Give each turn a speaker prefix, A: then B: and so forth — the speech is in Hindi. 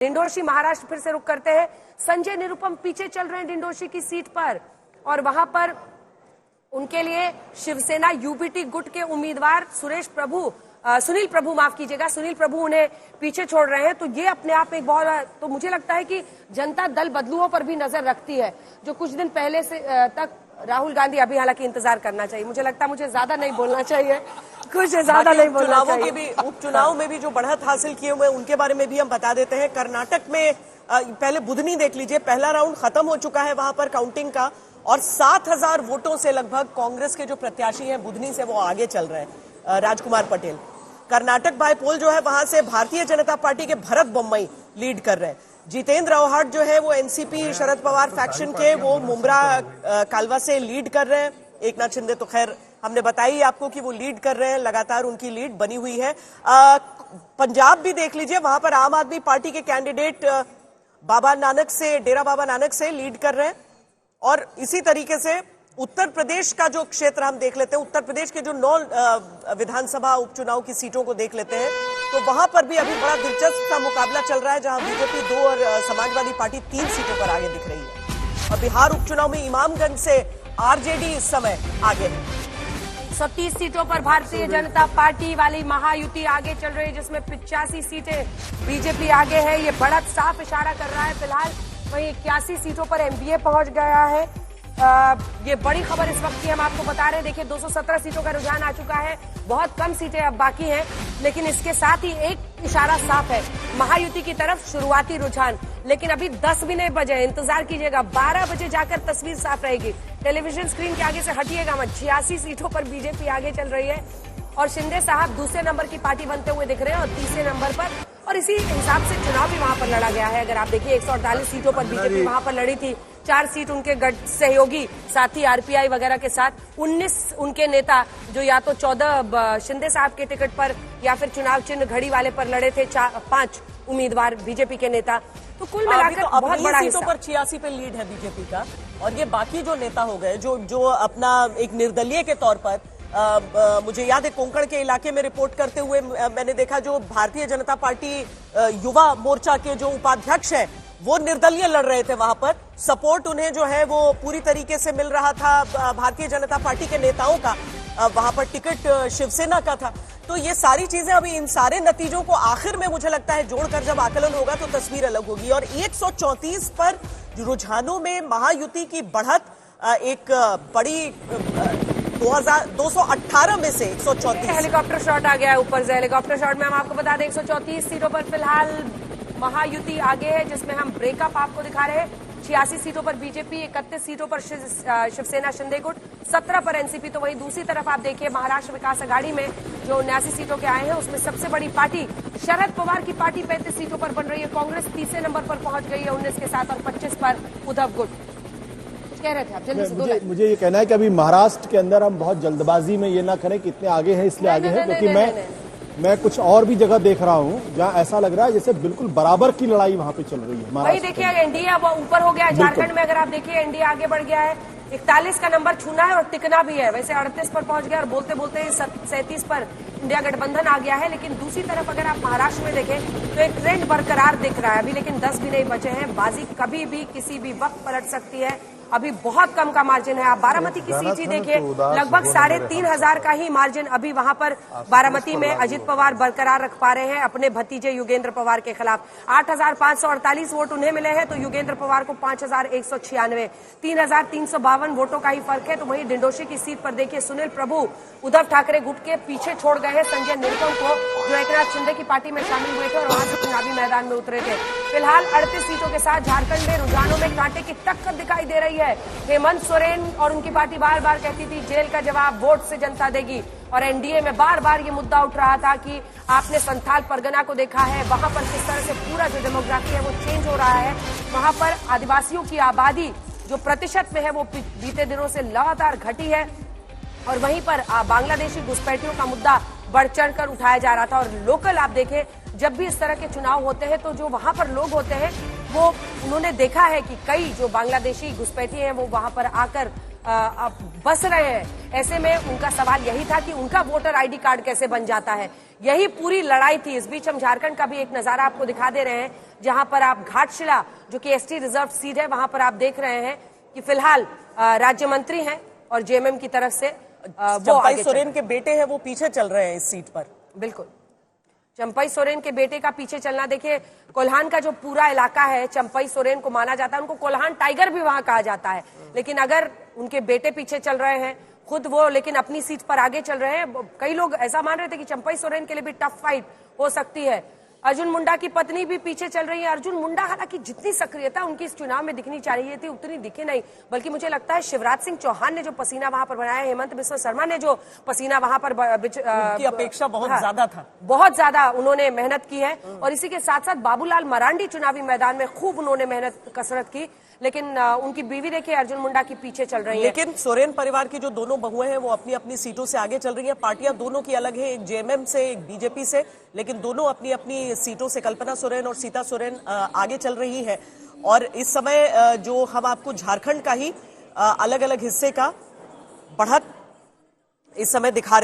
A: डिंडोशी महाराष्ट्र फिर से रुक करते हैं। संजय निरुपम पीछे चल रहे हैं डिंडोशी की सीट पर और वहां पर उनके लिए शिवसेना यूबीटी गुट के उम्मीदवार सुनील प्रभु माफ कीजिएगा, सुनील प्रभु उन्हें पीछे छोड़ रहे हैं। तो ये अपने आप में एक बहुत, तो मुझे लगता है कि जनता दल बदलुओं पर भी नजर रखती है। जो कुछ दिन पहले से तक राहुल गांधी, अभी हालांकि इंतजार करना चाहिए, मुझे लगता है मुझे ज्यादा नहीं बोलना चाहिए, कुछ ज्यादा नहीं बोलना चाहिए।
B: उपचुनाव में भी जो बढ़त हासिल किए हुए उनके बारे में भी हम बता देते हैं। कर्नाटक में पहले बुधनी देख लीजिए, पहला राउंड खत्म हो चुका है वहां पर काउंटिंग का और 7,000 वोटों से लगभग कांग्रेस के जो प्रत्याशी हैं बुधनी से वो आगे चल रहे हैं। राजकुमार पटेल कर्नाटक बाय पोल जो है वहां से भारतीय जनता पार्टी के भरत बोम्मई लीड कर रहे हैं। जितेंद्र अवहाट जो है वो एनसीपी शरद पवार फैक्शन के वो मुमरा कालवा से लीड कर रहे हैं। एकनाथ शिंदे तो खैर हमने बताई आपको कि वो लीड कर रहे हैं, लगातार उनकी लीड बनी हुई है। पंजाब भी देख लीजिए, वहां पर आम आदमी पार्टी के कैंडिडेट डेरा बाबा नानक से लीड कर रहे हैं। और इसी तरीके से उत्तर प्रदेश का जो क्षेत्र हम देख लेते हैं, उत्तर प्रदेश के जो 9 विधानसभा उपचुनाव की सीटों को देख लेते हैं, तो वहां पर भी अभी बड़ा दिलचस्प सा मुकाबला चल रहा है, जहां बीजेपी 2 और समाजवादी पार्टी 3 सीटों पर आगे दिख रही है। और बिहार उपचुनाव में इमामगंज से आरजेडी इस समय आगे है।
A: 30 सीटों पर भारतीय जनता पार्टी वाली महायुति आगे चल रही है, जिसमें 85 सीटें बीजेपी आगे है। ये बढ़त साफ इशारा कर रहा है। फिलहाल वहीं 81 सीटों पर एनडीए पहुंच गया है। ये बड़ी खबर इस वक्त की हम आपको बता रहे हैं। देखिए 217 सीटों का रुझान आ चुका है, बहुत कम सीटें अब बाकी हैं, लेकिन इसके साथ ही एक इशारा साफ है महायुति की तरफ, शुरुआती रुझान। लेकिन अभी 10 भी नहीं बजे, इंतजार कीजिएगा, 12 बजे जाकर तस्वीर साफ रहेगी। टेलीविजन स्क्रीन के आगे से हटिएगा मत। 86 सीटों पर बीजेपी आगे चल रही है और शिंदे साहब दूसरे नंबर की पार्टी बनते हुए दिख रहे हैं और तीसरे नंबर पर, और इसी हिसाब से चुनाव भी वहां पर लड़ा गया है। अगर आप देखिए 148 सीटों पर बीजेपी वहां पर लड़ी थी, 4 सीट उनके गठ सहयोगी साथी आरपीआई वगैरह के साथ, 19 उनके नेता जो या तो 14 शिंदे साहब के टिकट पर या फिर चुनाव चिन्ह घड़ी वाले पर लड़े थे, 5 उम्मीदवार बीजेपी के नेता। तो कुल मिलाकर तो बहुत बड़ा
B: सीटों पर 86 पे लीड है बीजेपी का। और ये बाकी जो नेता हो गए जो अपना एक निर्दलीय के तौर पर, मुझे याद है कोंकण के इलाके में रिपोर्ट करते हुए मैंने देखा जो भारतीय जनता पार्टी युवा मोर्चा के जो उपाध्यक्ष हैं वो निर्दलीय लड़ रहे थे वहां पर। सपोर्ट उन्हें जो है वो पूरी तरीके से मिल रहा था भारतीय जनता पार्टी के नेताओं का, वहां पर टिकट शिवसेना का था। तो ये सारी चीजें, अभी इन सारे नतीजों को आखिर में मुझे लगता है जोड़कर जब आकलन होगा तो तस्वीर अलग होगी। और 134 पर रुझानों में महायुति की बढ़त एक बड़ी 218 में से 134।
A: हेलीकॉप्टर शॉट आ गया है ऊपर से। हेलीकॉप्टर शॉट में हम आपको बता दें 134 सीटों पर फिलहाल महायुति आगे है, जिसमें हम ब्रेकअप आपको दिखा रहे हैं। 86 सीटों पर बीजेपी, 31 सीटों पर शिवसेना शिंदे गुट, 17 पर एनसीपी। तो वहीं दूसरी तरफ आप देखिए महाराष्ट्र विकास आघाड़ी में जो 79 सीटों के आए हैं, उसमें सबसे बड़ी पार्टी शरद पवार की पार्टी 35 सीटों पर बन रही है। कांग्रेस तीसरे नंबर पर पहुंच गई है 19 के साथ और 25 पर उद्धव गुट। कह रहे थे आप जल्दी से।
C: मुझे ये कहना है कि अभी महाराष्ट्र के अंदर हम बहुत जल्दबाजी में ये ना करें कि इतने आगे हैं इसलिए आगे हैं, क्योंकि मैं कुछ और भी जगह देख रहा हूँ जहाँ ऐसा लग रहा है जैसे बिल्कुल बराबर की लड़ाई वहाँ पे चल रही है।
A: वही देखिए एनडीए अब ऊपर हो गया है। झारखंड में अगर आप देखिए एनडीए आगे बढ़ गया है, 41 का नंबर छूना है और टिकना भी है। वैसे 38 पर पहुंच गया और बोलते बोलते 37 पर इंडिया गठबंधन आ गया है। लेकिन दूसरी तरफ अगर आप महाराष्ट्र में देखें तो एक ट्रेंड बरकरार दिख रहा है अभी, लेकिन 10 भी नहीं बचे हैं। बाजी कभी भी किसी भी वक्त पलट सकती है। अभी बहुत कम का मार्जिन है। आप बारामती की सीट ही देखिए, लगभग 3,500 का ही मार्जिन अभी वहां पर बारामती में अजित पवार बरकरार रख पा रहे हैं अपने भतीजे युगेंद्र पवार के खिलाफ। 8,548 वोट उन्हें मिले हैं तो युगेंद्र पवार को 5,196, 3,352 वोटों का ही फर्क है। तो वहीं डिंडोशी की सीट पर देखिए सुनील प्रभु उद्धव ठाकरे गुट के पीछे छोड़ गए हैं संजय निरुपम को, जो एकनाथ शिंदे की पार्टी में शामिल हुए थे और वहां से चुनावी मैदान में उतरे थे। फिलहाल 38 सीटों के साथ झारखंड में रुझानों में कांटे की टक्कर दिखाई दे रही है। हेमंत सोरेन और उनकी पार्टी बार बार कहती थी जेल का जवाब वोट से जनता देगी, और एनडीए में बार बार ये मुद्दा उठ रहा था कि आपने संथाल परगना को देखा है, वहां पर किस तरह से पूरा जो डेमोग्राफी है वो चेंज हो रहा है। वहां पर आदिवासियों की आबादी जो प्रतिशत में है वो बीते दिनों से लगातार घटी है और वहीं पर बांग्लादेशी घुसपैठियों का मुद्दा बढ़ चढ़कर उठाया जा रहा था। और लोकल आप देखें जब भी इस तरह के चुनाव होते हैं तो जो वहां पर लोग होते हैं वो उन्होंने देखा है कि कई जो बांग्लादेशी घुसपैठी हैं वो वहां पर आकर बस रहे हैं। ऐसे में उनका सवाल यही था कि उनका वोटर आईडी कार्ड कैसे बन जाता है। यही पूरी लड़ाई थी। इस बीच हम झारखंड का भी एक नजारा आपको दिखा दे रहे हैं, जहां पर आप घाटशिला जो कि एसटी रिजर्व सीट है, वहां पर आप देख रहे हैं कि फिलहाल राज्य मंत्री हैं और जेएमएम की तरफ से वो आगे
B: सोरेन के बेटे हैं, वो पीछे चल रहे हैं इस सीट पर।
A: बिल्कुल, चंपई सोरेन के बेटे का पीछे चलना। देखिए, कोल्हान का जो पूरा इलाका है, चंपई सोरेन को माना जाता है, उनको कोल्हान टाइगर भी वहां कहा जाता है। लेकिन अगर उनके बेटे पीछे चल रहे हैं, खुद वो लेकिन अपनी सीट पर आगे चल रहे हैं। कई लोग ऐसा मान रहे थे कि चंपई सोरेन के लिए भी टफ फाइट हो सकती है। अर्जुन मुंडा की पत्नी भी पीछे चल रही है। अर्जुन मुंडा हालांकि जितनी सक्रियता उनकी इस चुनाव में दिखनी चाहिए थी उतनी दिखे नहीं, बल्कि मुझे लगता है शिवराज सिंह चौहान ने जो पसीना वहां पर बनाया, हेमंत बिस्वा शर्मा ने जो पसीना वहां पर
B: की अपेक्षा बहुत ज्यादा था,
A: बहुत ज्यादा उन्होंने मेहनत की है। और इसी के साथ साथ बाबूलाल मरांडी चुनावी मैदान में खूब उन्होंने मेहनत कसरत की, लेकिन उनकी बीवी देखिए अर्जुन मुंडा की पीछे चल रही है।
B: लेकिन सोरेन परिवार की जो दोनों बहुएं हैं वो अपनी अपनी सीटों से आगे चल रही हैं। पार्टियां दोनों की अलग है, एक जेएमएम से एक बीजेपी से, लेकिन दोनों अपनी अपनी सीटों से कल्पना सोरेन और सीता सोरेन आगे चल रही है। और इस समय जो हम आपको झारखंड का ही अलग अलग हिस्से का बढ़त इस समय दिखा रहे हैं।